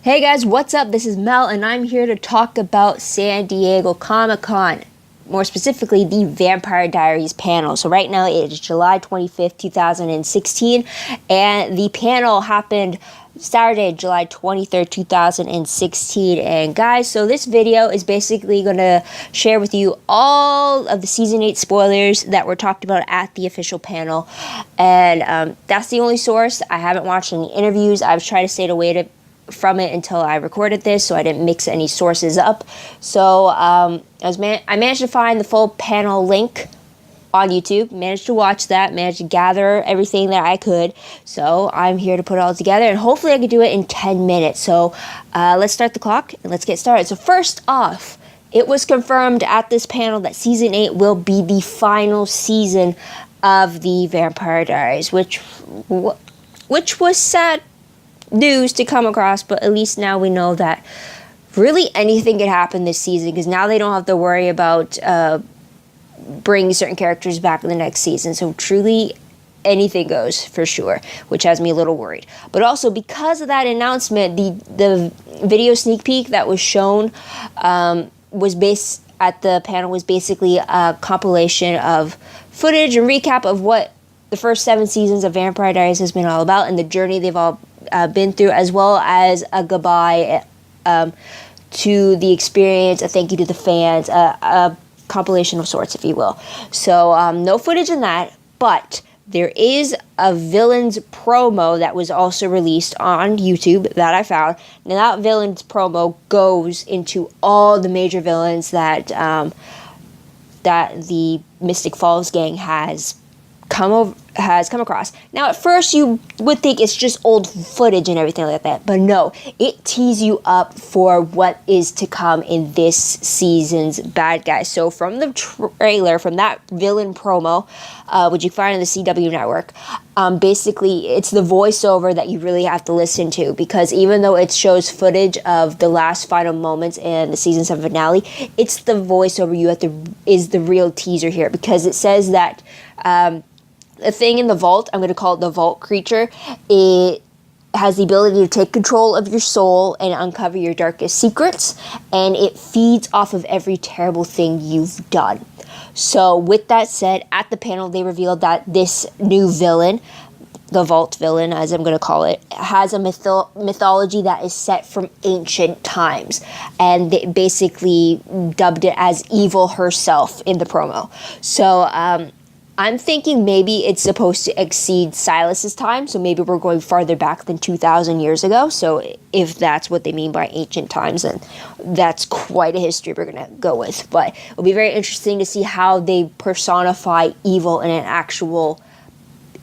Hey guys, what's up? This is Mel, and I'm here to talk about San Diego Comic-Con. More specifically, the Vampire Diaries panel. So right now it is July 25th, 2016, and the panel happened Saturday, July 23rd, 2016. And guys, so this video is basically going to share with you all of the Season 8 spoilers that were talked about at the official panel. And that's the only source. I haven't watched any interviews. I've tried to stay away from it until I recorded this, so I didn't mix any sources up. So I managed to find the full panel link on YouTube, managed to watch that, managed to gather everything that I could. So I'm here to put it all together, and hopefully I can do it in 10 minutes. So let's start the clock and let's get started. So first off, it was confirmed at this panel that Season 8 will be the final season of the Vampire Diaries, which was sad news to come across, but at least now we know that really anything could happen this season, because now they don't have to worry about bringing certain characters back in the next season. So truly anything goes for sure, which has me a little worried. But also because of that announcement, the video sneak peek that was shown was based at the panel was basically a compilation of footage and recap of what the first 7 seasons of Vampire Diaries has been all about and the journey they've all been through, as well as a goodbye to the experience, a thank you to the fans, a compilation of sorts, if you will. So no footage in that, but there is a villains promo that was also released on YouTube that I found. Now that villains promo goes into all the major villains that that the Mystic Falls gang has come across. Now, at first, you would think it's just old footage and everything like that, but no, it tees you up for what is to come in this season's bad guys. So, from the trailer, from that villain promo, which you find on the CW network, basically, it's the voiceover that you really have to listen to, because even though it shows footage of the last final moments in the season 7 finale, it's the voiceover is the real teaser here, because it says that a thing in the vault, I'm going to call it the vault creature, it has the ability to take control of your soul and uncover your darkest secrets, and it feeds off of every terrible thing you've done. So with that said, at the panel they revealed that this new villain, the vault villain as I'm going to call it, has a mythology that is set from ancient times, and they basically dubbed it as Evil herself in the promo. So I'm thinking maybe it's supposed to exceed Silas's time, so maybe we're going farther back than 2,000 years ago. So if that's what they mean by ancient times, then that's quite a history we're going to go with. But it'll be very interesting to see how they personify evil in an actual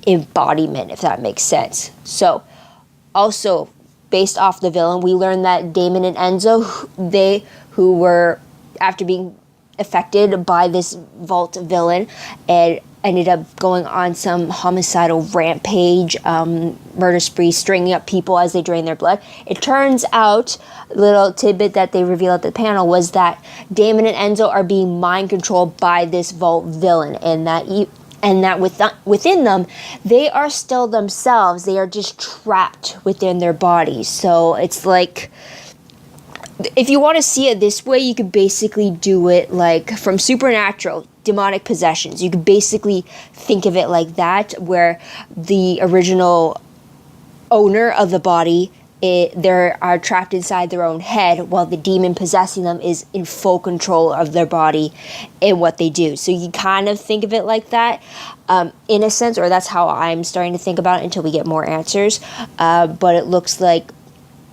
embodiment, if that makes sense. So, also, based off the villain, we learned that Damon and Enzo, who were, after being affected by this vault villain, and ended up going on some homicidal rampage, murder spree, stringing up people as they drain their blood. It turns out, a little tidbit that they revealed at the panel was that Damon and Enzo are being mind controlled by this vault villain, and that within them, they are still themselves. They are just trapped within their bodies. So it's like, if you want to see it this way, you could basically do it like from Supernatural, demonic possessions. You could basically think of it like that, where the original owner of the body, they are trapped inside their own head, while the demon possessing them is in full control of their body and what they do. So you kind of think of it like that, in a sense, or that's how I'm starting to think about it until we get more answers. But it looks like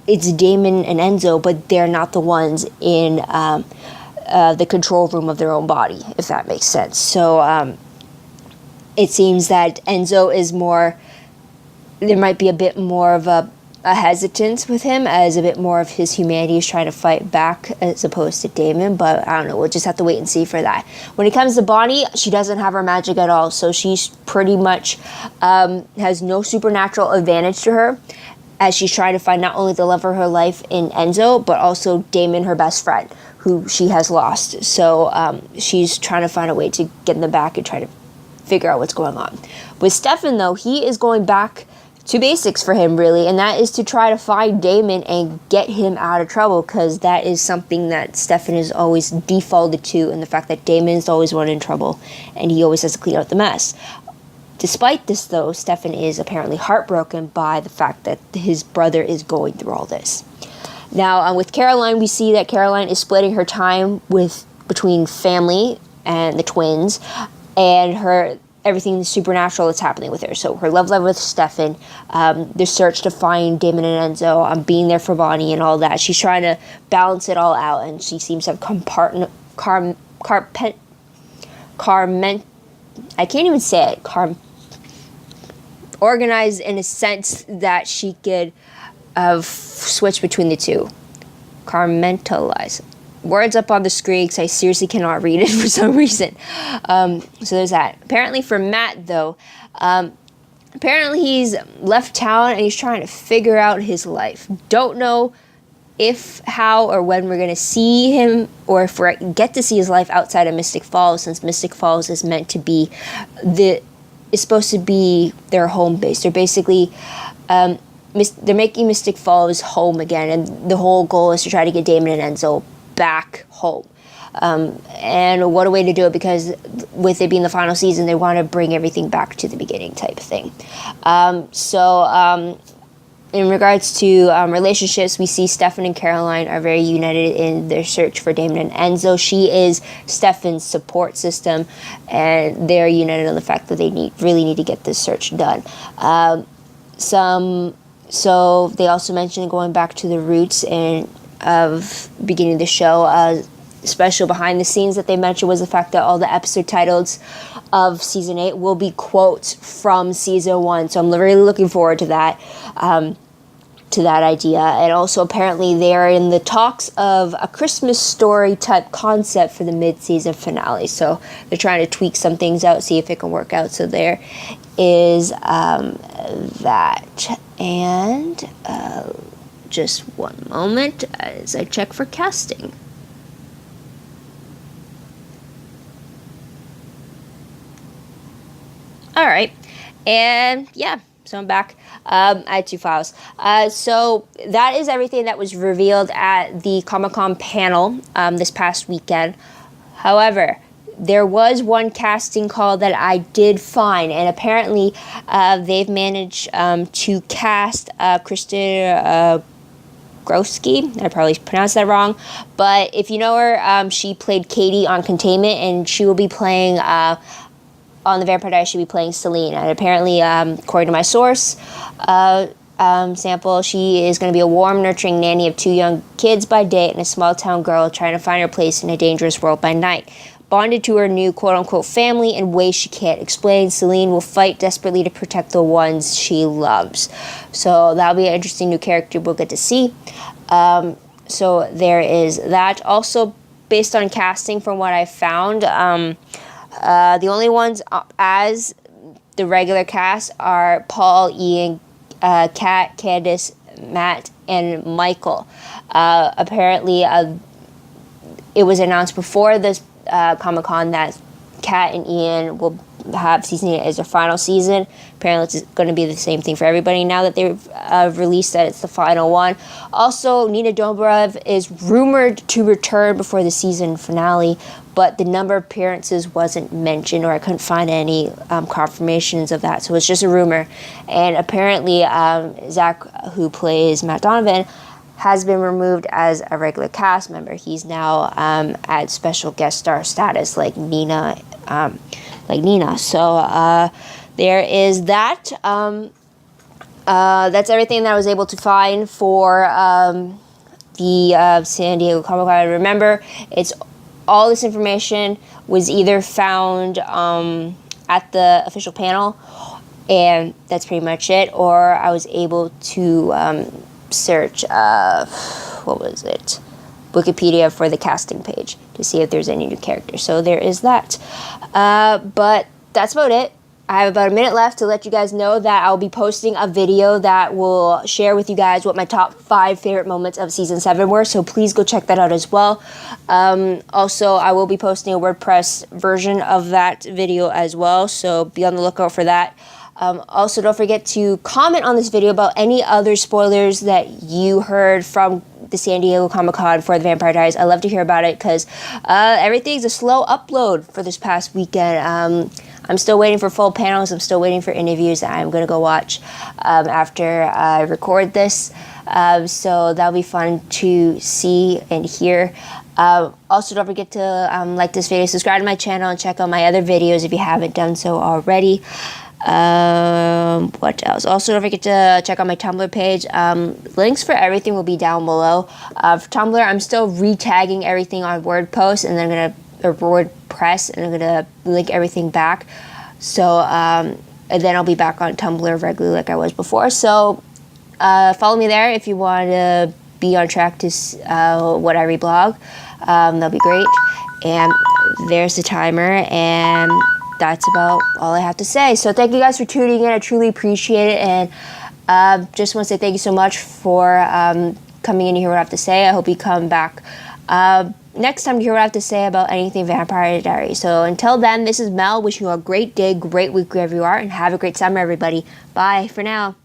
it's Damon and Enzo, but they're not the ones in the control room of their own body, if that makes sense. So it seems that Enzo is more, there might be a bit more of a hesitance with him, as a bit more of his humanity is trying to fight back as opposed to Damon, but I don't know, we'll just have to wait and see for that. When it comes to Bonnie, she doesn't have her magic at all, so she's pretty much has no supernatural advantage to her, as she's trying to find not only the love of her life in Enzo, but also Damon, her best friend, who she has lost. So she's trying to find a way to get in the back and try to figure out what's going on. With Stefan, though, he is going back two basics for him, really, and that is to try to find Damon and get him out of trouble, because that is something that Stefan is always defaulted to, and the fact that Damon is always one in trouble, and he always has to clean out the mess. Despite this, though, Stefan is apparently heartbroken by the fact that his brother is going through all this. Now, with Caroline, we see that Caroline is splitting her time between family and the twins, and everything supernatural that's happening with her. So her love life with Stefan, the search to find Damon and Enzo, being there for Bonnie and all that. She's trying to balance it all out, and she seems to have organized in a sense that she could switch between the two. Compartmentalize. Words up on the screen because I seriously cannot read it for some reason. So there's that. Apparently for Matt, though, apparently he's left town and he's trying to figure out his life. Don't know if, how, or when we're going to see him, or if we get to see his life outside of Mystic Falls, since Mystic Falls is meant to be is supposed to be their home base. They're basically they're making Mystic Falls home again, and the whole goal is to try to get Damon and Enzo back home. And what a way to do it, because with it being the final season, they want to bring everything back to the beginning type of thing. In regards to relationships, we see Stefan and Caroline are very united in their search for Damon and Enzo. She is Stefan's support system, and they're united on the fact that they really need to get this search done. So they also mentioned going back to the roots of beginning the show. Special behind the scenes that they mentioned was the fact that all the episode titles of season 8 will be quotes from season 1. So I'm really looking forward to that idea. And also apparently they are in the talks of a Christmas story type concept for the mid-season finale. So they're trying to tweak some things out, see if it can work out. So there is that. And just one moment as I check for casting. All right, and yeah, so I'm back. I had 2 files. So that is everything that was revealed at the Comic-Con panel this past weekend. However, there was one casting call that I did find, and apparently they've managed to cast Kristen Grosky. I probably pronounced that wrong, but if you know her, she played Katie on Containment, and she will be playing on the Vampire Diaries, she'll be playing Celine. And apparently, according to my source sample, she is going to be a warm, nurturing nanny of 2 young kids by day and a small-town girl trying to find her place in a dangerous world by night. Bonded to her new quote-unquote family in ways she can't explain, Celine will fight desperately to protect the ones she loves. So that'll be an interesting new character we'll get to see. So there is that. Also, based on casting from what I found, the only ones as the regular cast are Paul, Ian, Kat, Candace, Matt, and Michael. Apparently, it was announced before this Comic-Con that Kat and Ian will have season 8 as their final season. Apparently, it's going to be the same thing for everybody now that they've released that it's the final one. Also, Nina Dobrev is rumored to return before the season finale, but the number of appearances wasn't mentioned, or I couldn't find any confirmations of that, so it's just a rumor. And apparently, Zach, who plays Matt Donovan, has been removed as a regular cast member. He's now at special guest star status, like Nina. So there is that. That's everything that I was able to find for the San Diego Comic-Con. Remember, all this information was either found at the official panel, and that's pretty much it, or I was able to search Wikipedia for the casting page to see if there's any new characters. So there is that. But that's about it. I have about a minute left to let you guys know that I'll be posting a video that will share with you guys what my top 5 favorite moments of season 7 were, so please go check that out as well. Also, I will be posting a WordPress version of that video as well, so be on the lookout for that. Also, don't forget to comment on this video about any other spoilers that you heard from the San Diego Comic-Con for the Vampire Diaries. I love to hear about it because everything's a slow upload for this past weekend. I'm still waiting for full panels. I'm still waiting for interviews that I'm going to go watch after I record this. So that'll be fun to see and hear. Also, don't forget to like this video, subscribe to my channel, and check out my other videos if you haven't done so already. What else? Also, don't forget to check out my Tumblr page. Links for everything will be down below. For Tumblr, I'm still re-tagging everything on WordPress, and then WordPress, and I'm gonna link everything back. So, and then I'll be back on Tumblr regularly like I was before. So, follow me there if you want to be on track to what I reblog. That'll be great. And there's the timer, and that's about all I have to say. So thank you guys for tuning in. I truly appreciate it, and just want to say thank you so much for coming in to hear what I have to say. I hope you come back next time to hear what I have to say about anything Vampire Diaries. So until then, this is Mel, wishing you a great day, great week wherever you are, and have a great summer, everybody. Bye for now.